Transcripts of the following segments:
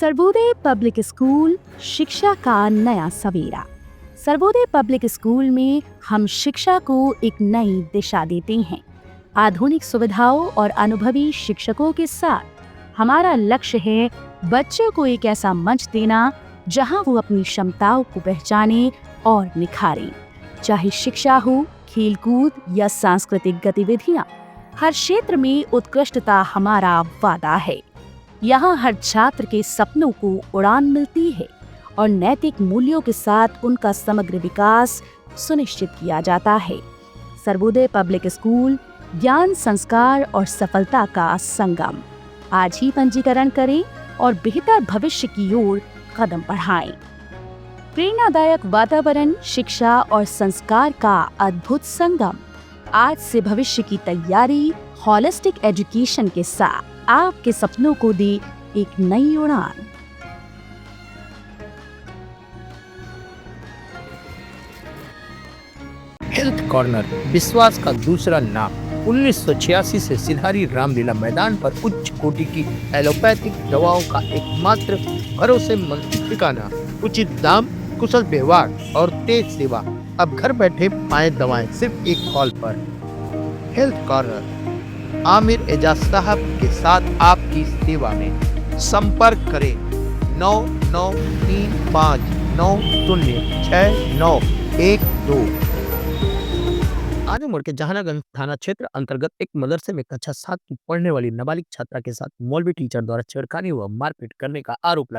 Sarvodaya public school शिक्षा का नया सवेरा। सर्वोदय पब्लिक स्कूल में हम शिक्षा को एक नई दिशा देते हैं। आधुनिक सुविधाओं और अनुभवी शिक्षकों के साथ हमारा लक्ष्य है बच्चों को एक ऐसा मंच देना जहां वो अपनी क्षमताओं को पहचाने और निखारें। चाहे शिक्षा हो, खेलकूद या सांस्कृतिक गतिविधियां, हर क्षेत्र में उत्कृष्टता हमारा वादा है। यहाँ हर छात्र के सपनों को उड़ान मिलती है और नैतिक मूल्यों के साथ उनका समग्र विकास सुनिश्चित किया जाता है। सर्वोदय पब्लिक स्कूल ज्ञान, संस्कार और सफलता का संगम। आज ही पंजीकरण करें और बेहतर भविष्य की ओर कदम बढ़ाएं। प्रेरणादायक वातावरण, शिक्षा और संस्कार का अद्भुत संगम। आज से भविष्य की तैयारी होलिस्टिक एजुकेशन के साथ आपके सपनों को दे एक नई उड़ान। हेल्थ कॉर्नर विश्वास का दूसरा नाम। 1986 से सिधारी रामलीला मैदान पर उच्च कोटि की एलोपैथिक दवाओं का एकमात्र भरोसेमंद ठिकाना। उचित दाम, कुशल व्यवहार और तेज सेवा। अब घर बैठे पाएं दवाएं सिर्फ एक कॉल पर। हेल्थ कॉर्नर आमिर एजाज साहब के साथ आपकी सेवा में। संपर्क करें 9935906912। आजमगढ़ के जहानागंज थाना क्षेत्र अंतर्गत एक मदरसे में कक्षा 7 की पढ़ने वाली नाबालिग छात्रा के साथ मौलवी टीचर द्वारा छेड़खानी व मारपीट करने का आरोप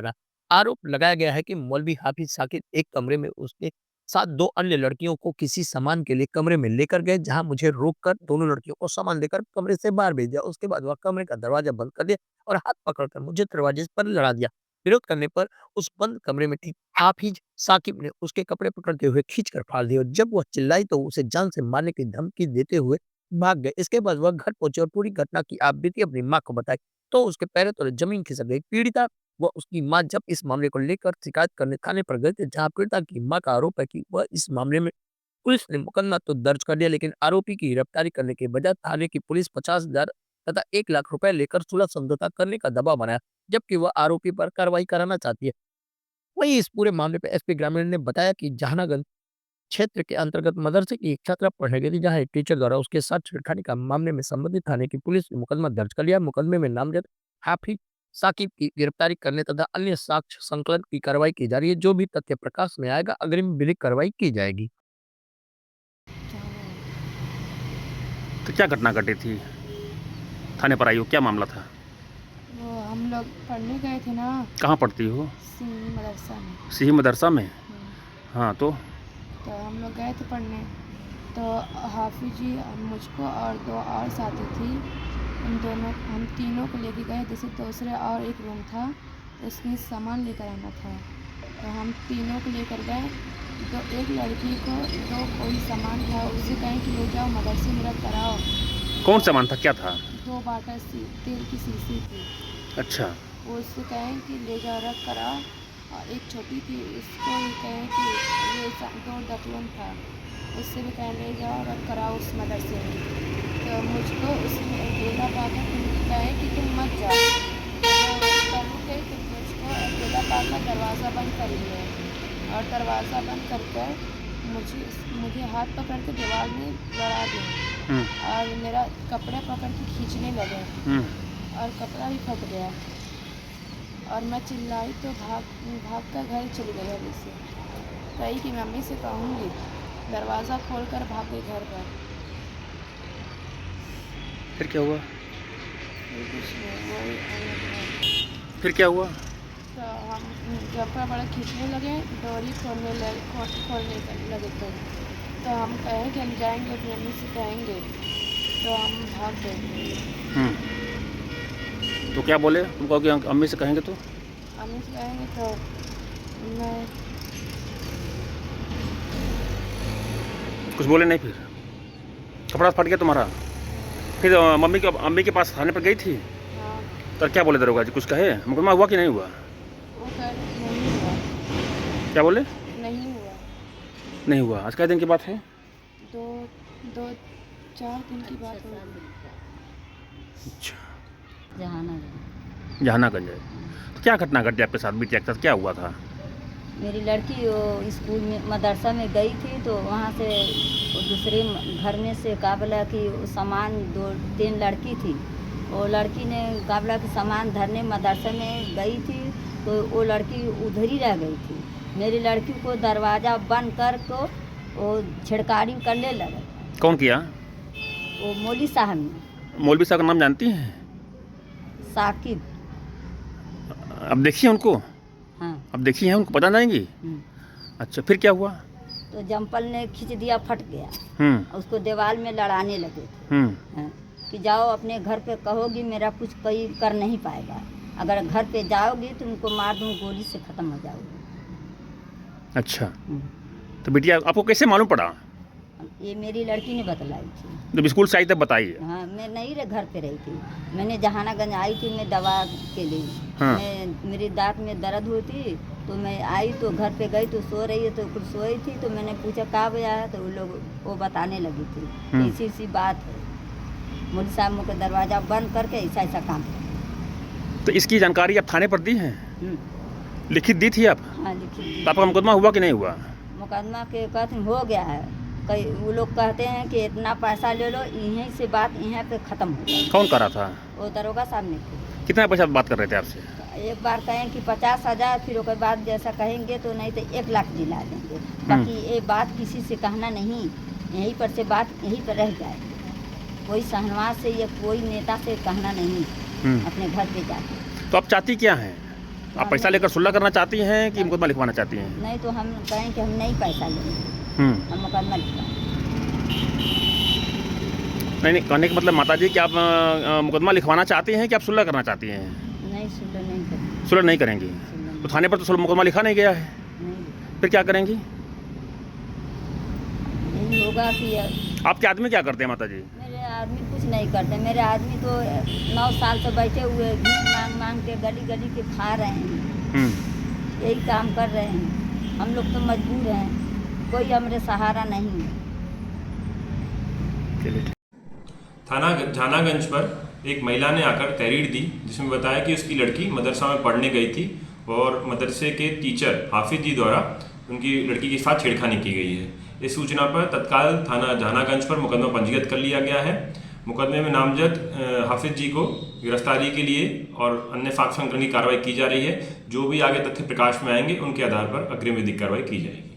लगाया गया है कि मौलवी हाफिज साकिब एक कमरे में उसके साथ दो अन्य लड़कियों को किसी सामान के लिए कमरे में लेकर गए, जहां मुझे रोककर दोनों लड़कियों को सामान देकर कमरे से बाहर भेज दिया। उसके बाद वह कमरे का दरवाजा बंद कर दिया और हाथ पकड़कर मुझे दरवाजे पर लड़ा दिया। विरोध करने पर उस बंद कमरे में ठीक हाफिज साकिब ने उसके कपड़े पकड़ते हुए खींचकर फाड़ दिए और जब वह चिल्लाई तो उसे जान से मारने की धमकी देते हुए भाग गए। इसके बाद वह घर पहुंचे और पूरी घटना की आप बीती अपनी मां को बताई तो उसके पैरों तले जमीन खिसक गई। पीड़िता व उसकी मां जब इस मामले को लेकर शिकायत करने थाने पर गए थे, जहां पीड़िता की मां का आरोप है कि वह इस मामले में पुलिस ने मुकदमा तो दर्ज कर लिया, लेकिन आरोपी की गिरफ्तारी करने के बजाय थाने की पुलिस 50,000 तथा 1 लाख रुपए लेकर सुलह समझौता करने का दबाव बनाया, जबकि वह आरोपी पर कार्रवाई कराना चाहती है। वहीं इस पूरे मामले पर एसपी ग्रामीण ने बताया कि जहानागंज क्षेत्र के अंतर्गत मदरसे की एक छात्रा पढ़ने गई थी, जहां एक टीचर द्वारा उसके साथ छेड़खानी का मामले में संबंधित थाने की पुलिस ने मुकदमा दर्ज कर लिया। मुकदमे में नामजद हाफिज साकिब की गिरफ्तारी करने तथा अन्य साक्ष्य संकलन की कार्रवाई की जा रही है। जो भी तथ्य प्रकाश में आएगा अग्रिम विधिक कार्रवाई की जाएगी। तो क्या घटना घटी थी? थाने पर आई हो, क्या मामला था? वो हम लोग पढ़ने गए थे ना। कहाँ पढ़ती हो? सिंह मदरसा में। सिंह मदरसा में? हाँ, तो हम लोग गए थे पढ़ने, तो हाफिज जी मुझको और दो और साथी थी, हम तीनों को लेके गए। जैसे दूसरे और एक रूम था, उसमें सामान लेकर आना था, तो हम तीनों को लेकर गए। तो एक लड़की को जो कोई सामान था उसे कहें कि ले जाओ मदरसे में रख कराओ। कौन सामान था, क्या था? 2 बाटल तेल की शीशी थी। अच्छा। वो उससे कहें कि ले जाओ रख कराओ। और एक छोटी थी, उसको भी कहें कि ये 2 दतवन था, उससे भी कहें ले जाओ रख कराओ उस मदरसे में। तो मुझको उसने अकेला पाकर कहें कि तुम मत जाओ। तो गई तो मुझको अकेला पाकर दरवाज़ा बंद कर लिया और दरवाज़ा बंद कर कर मुझे हाथ पकड़ के दीवार में लड़ा दिया और मेरा कपड़ा पकड़ के खींचने लगे और कपड़ा भी फट गया और मैं चिल्लाई तो भाग कर घर चली गई। अभी से कही कि मम्मी से कहूँगी, दरवाज़ा खोलकर भाग गई घर पर। फिर क्या हुआ? कुछ नहीं, फिर क्या हुआ? तो हम कपड़ा बड़ा खींचने लगे, डोरी खोलने लगे थे। तो हम कहें कि हम जाएंगे, अपनी मम्मी से कहेंगे, तो हम भाग गए। तो क्या बोले? तुम कहो कि अम्मी से कहेंगे तो? अम्मी से कहेंगे तो मैं कुछ बोले नहीं? फिर कपड़ा फट गया तुम्हारा? फिर अम्मी के पास थाने पर गई थी? हाँ। तो क्या बोले दरोगा जी? कुछ कहे? मुकदमा हुआ कि नहीं हुआ? वो कह नहीं हुआ। क्या बोले? नहीं हुआ। नहीं हुआ। आज कितने दिन की बात है? 4 दिन की बात होगी। अच्छा। जहानागंज जहानागंज है। तो क्या घटना घटी आपके साथ, बीटी के साथ क्या हुआ था? मेरी लड़की वो स्कूल में मदरसा में गई थी, तो वहाँ से वो दूसरे घर में से का बोला कि वो सामान 2-3 लड़की थी, वो लड़की ने का बोला कि सामान धरने मदरसा में गई थी, तो वो लड़की उधर ही रह गई थी। मेरी लड़की को दरवाज़ा बंद कर को वो छिड़कानी करने लगे। कौन किया? वो मौलवी साहब ने, मौलवी साहब का नाम जानती हैं? साकिब। अब देखिए उनको, हाँ। अब देखी हैं उनको, पता नहीं? अच्छा, फिर क्या हुआ? तो जंपल ने खींच दिया, फट गया। हम्म उसको दीवार में लड़ाने लगे थे। हम्म हाँ, कि जाओ अपने घर पे कहोगी मेरा कुछ कोई कर नहीं पाएगा, अगर घर पे जाओगी तो उनको मार दूँ, गोली से ख़त्म हो जाओगी। अच्छा, तो बिटिया आपको कैसे मालूम पड़ा? ये मेरी लड़की ने बतलाई थी। जब स्कूल से आई तब बताइए। हाँ, मैं नहीं घर पे रही थी, मैंने जहानागंज आई थी मैं दवा के लिए। हाँ। मैं मेरी दांत में दर्द होती तो मैं आई, तो घर पे गई तो सो रही है, तो कुछ सोई थी, तो मैंने पूछा कहाँ बया है, तो वो लोग वो बताने लगी थी कि इसी बात है, मौलवी साहब को दरवाज़ा बंद करके ऐसा ऐसा काम किया। तो इसकी जानकारी आप थाने पर दी है? लिखित दी थी आप? हाँ, लिखी। तो आपका मुकदमा हुआ कि नहीं हुआ? मुकदमा के कहते हैं हो गया है, कई वो लोग कहते हैं कि इतना पैसा ले लो, यहीं से बात यहाँ पे ख़त्म हो जाए। कौन करा था? वो दरोगा साहब ने थे। कितना पैसा बात कर रहे थे आपसे? एक बार कहें कि 50,000, फिर उसके बाद जैसा कहेंगे तो नहीं तो 1 लाख दिला देंगे। बाकी ये बात किसी से कहना नहीं, यहीं पर से बात यहीं पर रह जाए, कोई शहनवाज से या कोई नेता से कहना नहीं अपने घर पे जाके। तो आप चाहती क्या हैं? आप पैसा लेकर सुलह करना चाहती हैं कि मुकदमा लिखवाना चाहती हैं? नहीं तो हम कहें कि हम नहीं पैसा लेंगे, हम मुकदमा लिखवाएं। नहीं, कहने का मतलब माता जी कि आप मुकदमा लिखवाना चाहती हैं कि आप सुलह करना चाहती हैं? नहीं, सुलह नहीं करेंगे। सुलह नहीं करेंगी? सुलह तो थाने पर तो मुकदमा लिखा नहीं गया है, नहीं, फिर क्या करेंगी? यही होगा कि आपके आदमी क्या करते हैं माता जी? मेरे आदमी कुछ नहीं करते, मेरे आदमी तो 9 साल से बैठे हुए घूस मांग मांग के गली गली के खा रहे हैं, यही काम कर रहे हैं। हम लोग तो मजबूर हैं, कोई हमारे सहारा नहीं है। थाना जहानागंज पर एक महिला ने आकर तहरीर दी, जिसमें बताया कि उसकी लड़की मदरसा में पढ़ने गई थी और मदरसे के टीचर हाफिज जी द्वारा उनकी लड़की के साथ छेड़खानी की गई है। इस सूचना पर तत्काल थाना जहानागंज पर मुकदमा पंजीकृत कर लिया गया है। मुकदमे में नामजद हाफिज जी को गिरफ्तारी के लिए और अन्य साक्ष्य संग्रहण की कार्रवाई की जा रही है। जो भी आगे तथ्य प्रकाश में आएंगे उनके आधार पर अग्रिम विधिक कार्रवाई की जाएगी।